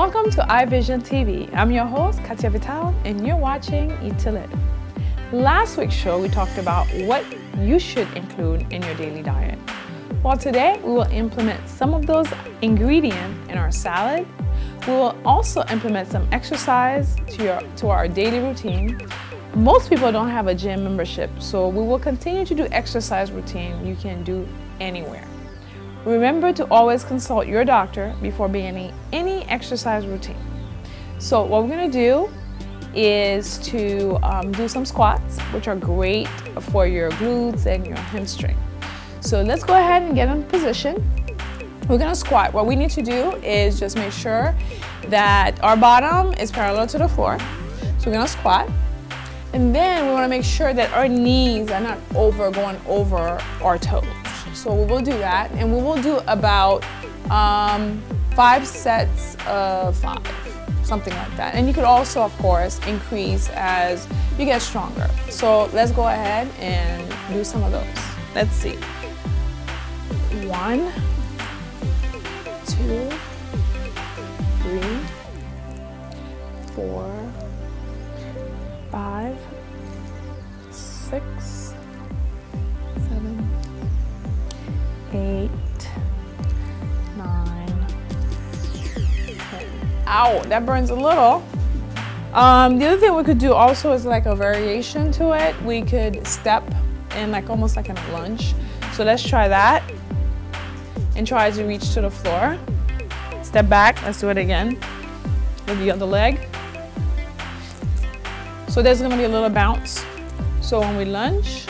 Welcome to iVision TV. I'm your host, Katia Vital, and you're watching EAT2Live. Last week's show, we talked about what you should include in your daily diet. Well, today we will implement some of those ingredients in our salad. We will also implement some exercise to our daily routine. Most people don't have a gym membership, so we will continue to do exercise routine you can do anywhere. Remember to always consult your doctor before beginning any exercise routine. So what we're going to do is to do some squats, which are great for your glutes and your hamstring. So let's go ahead and get in position. We're going to squat. What we need to do is just make sure that our bottom is parallel to the floor. So we're going to squat. And then we want to make sure that our knees are not going over our toes. So we will do that, and we will do about 5 sets of 5, something like that. And you could also, of course, increase as you get stronger. So let's go ahead and do some of those. Let's see. 1, 2, 3, 4, 5, 6, 7, 8, 9, 10. Ow, that burns a little. The other thing we could do also is like a variation to it. We could step in almost like in a lunge. So let's try that and try to reach to the floor. Step back, let's do it again with the other leg. So there's gonna be a little bounce. So when we lunge,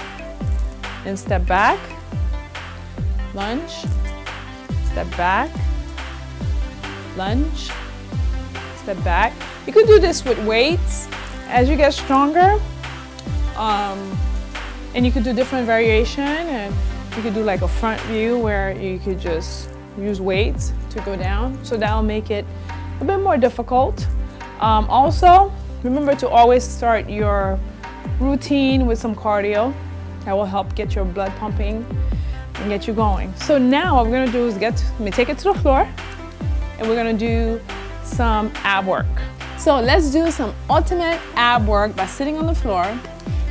then step back, lunge, step back, lunge, step back. You could do this with weights as you get stronger. And you could do different variation, and you could do like a front view where you could just use weights to go down. So that'll make it a bit more difficult. Also, remember to always start your routine with some cardio. That will help get your blood pumping and get you going. So now what we're gonna do is take it to the floor, and we're gonna do some ab work. So let's do some ultimate ab work by sitting on the floor,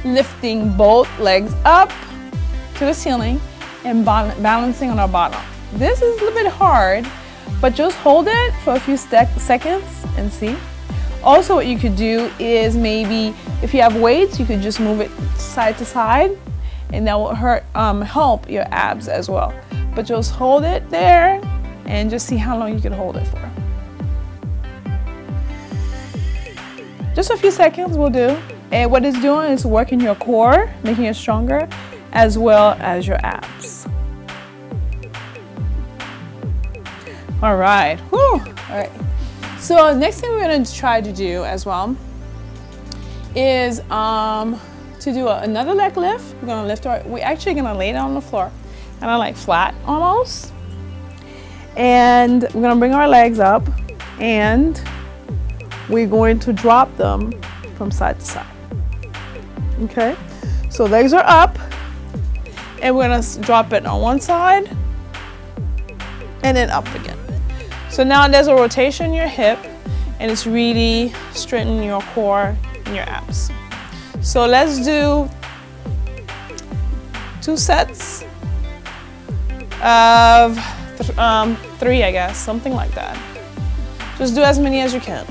lifting both legs up to the ceiling and balancing on our bottom. This is a little bit hard, but just hold it for a few seconds and see. Also, what you could do is maybe if you have weights, you could just move it side to side, and that will help your abs as well. But just hold it there and just see how long you can hold it for. Just a few seconds will do. And what it's doing is working your core, making it stronger, as well as your abs. All right. Whew. All right. So next thing we're going to try to do as well is to do another leg lift. We're going to lift we're actually going to lay down on the floor, kind of like flat almost. And we're going to bring our legs up, and we're going to drop them from side to side. Okay, so legs are up, and we're going to drop it on one side and then up again. So now there's a rotation in your hip, and it's really straightening your core and your abs. So let's do 2 sets of 3, I guess, something like that. Just do as many as you can.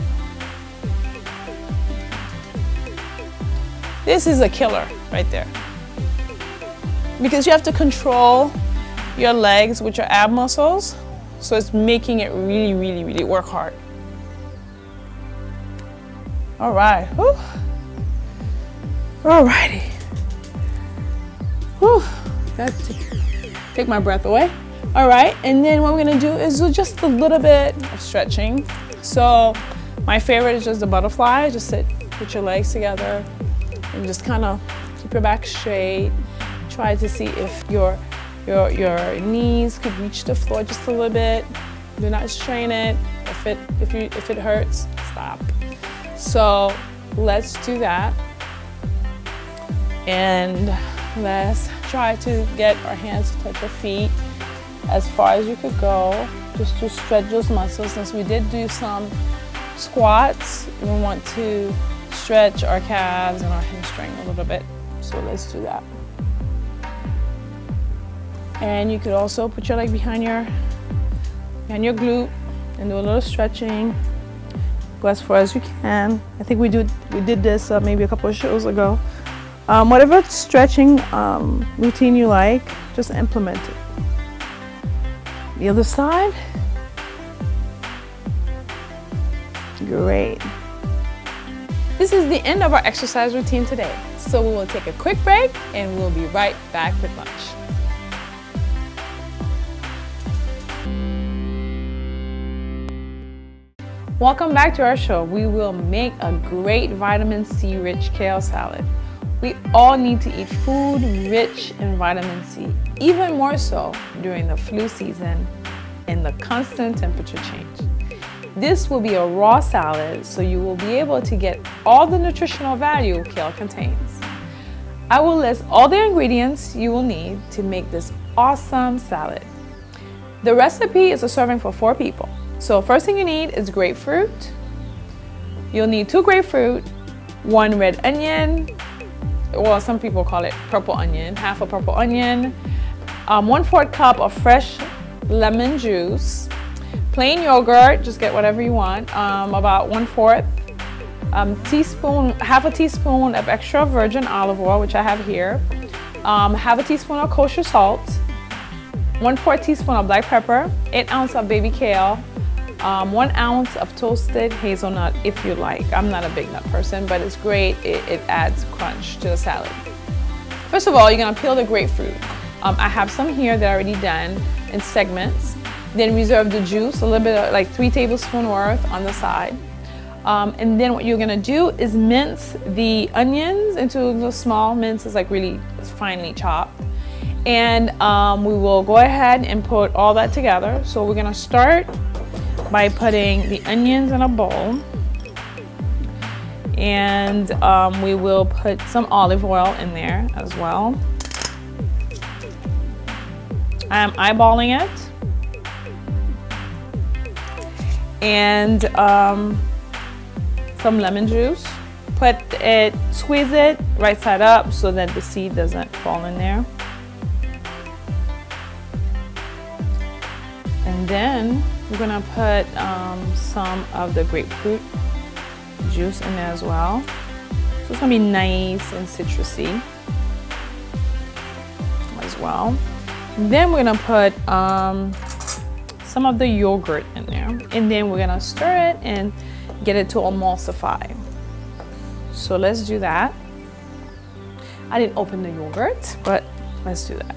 This is a killer right there, because you have to control your legs with your ab muscles. So it's making it really, really, really work hard. All right. Whew. All righty. Whew. Take my breath away. All right. And then what we're going to do is do just a little bit of stretching. So my favorite is just the butterfly. Just put your legs together and just kind of keep your back straight. Try to see if your knees could reach the floor just a little bit. Do not strain it. If it hurts, stop. So let's do that. And let's try to get our hands to touch our feet as far as you could go, just to stretch those muscles, since we did do some squats, we want to stretch our calves and our hamstring a little bit. So let's do that. And you could also put your leg behind your glute and do a little stretching. Go as far as you can. I think we did this maybe a couple of shows ago. Whatever stretching routine you like, just implement it. The other side. Great. This is the end of our exercise routine today. So we will take a quick break and we'll be right back with lunch. Welcome back to our show. We will make a great vitamin C rich kale salad. We all need to eat food rich in vitamin C, even more so during the flu season and the constant temperature change. This will be a raw salad, so you will be able to get all the nutritional value kale contains. I will list all the ingredients you will need to make this awesome salad. The recipe is a serving for 4 people. So first thing you need is grapefruit. You'll need 2 grapefruit, 1 red onion, well, some people call it purple onion, half a purple onion, 1/4 cup of fresh lemon juice, plain yogurt, just get whatever you want, about 1/4 teaspoon, half a teaspoon of extra virgin olive oil, which I have here, half a teaspoon of kosher salt, 1/4 teaspoon of black pepper, 8 ounces of baby kale, 1 ounce of toasted hazelnut if you like. I'm not a big nut person, but it's great. It adds crunch to the salad. First of all, you're gonna peel the grapefruit. I have some here that are already done in segments. Then reserve the juice, a little bit of, like 3 tablespoons worth on the side. And then what you're gonna do is mince the onions into the small minces, like really finely chopped. And we will go ahead and put all that together. So we're gonna start by putting the onions in a bowl, and we will put some olive oil in there as well. I am eyeballing it, and some lemon juice. Squeeze it right side up so that the seed doesn't fall in there. And then we're gonna put some of the grapefruit juice in there as well. So it's gonna be nice and citrusy as well. And then we're gonna put some of the yogurt in there. And then we're gonna stir it and get it to emulsify. So let's do that. I didn't open the yogurt, but let's do that.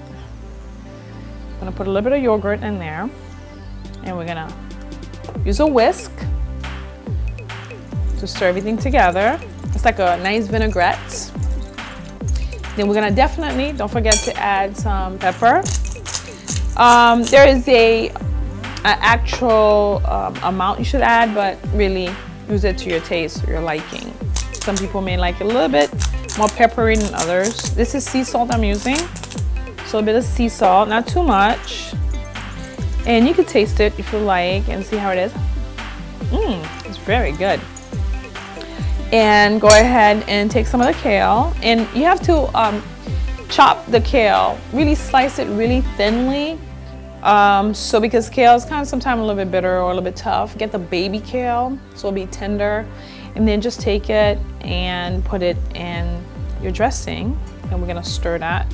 I'm gonna put a little bit of yogurt in there. And we're gonna use a whisk to stir everything together. It's like a nice vinaigrette. Then we're gonna definitely, don't forget to add some pepper. There is an actual amount you should add, but really use it to your taste or your liking. Some people may like it a little bit more peppery than others. This is sea salt I'm using. So a bit of sea salt, not too much. And you can taste it if you like and see how it is. It's very good. And go ahead and take some of the kale, and you have to chop the kale, really slice it really thinly. So because kale is kind of sometimes a little bit bitter or a little bit tough, get the baby kale so it'll be tender, and then just take it and put it in your dressing, and we're gonna stir that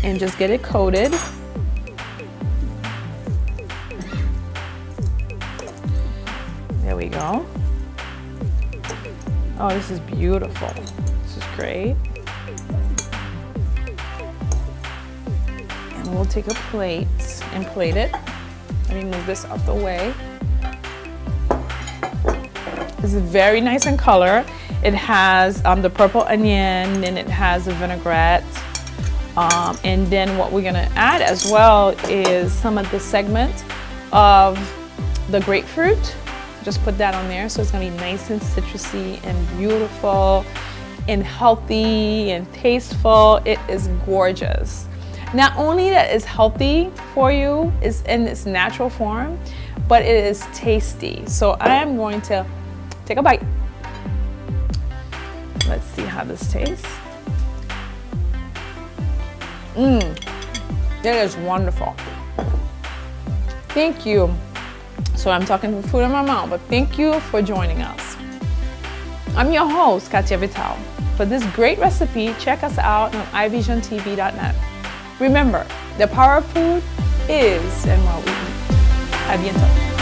and just get it coated. There we go. Oh, this is beautiful. This is great. And we'll take a plate and plate it. Let me move this out the way. This is very nice in color. It has the purple onion, and it has the vinaigrette. And then what we're gonna add as well is some of the segment of the grapefruit. Just put that on there, so it's gonna be nice and citrusy and beautiful and healthy and tasteful. It is gorgeous. Not only that it's healthy for you, it's in its natural form, but it is tasty. So I am going to take a bite. Let's see how this tastes. It is wonderful. Thank you. So I'm talking with food in my mouth, but thank you for joining us. I'm your host, Katia Vital. For this great recipe, check us out on iVisionTV.net. Remember, the power of food is in what we eat. À bientôt.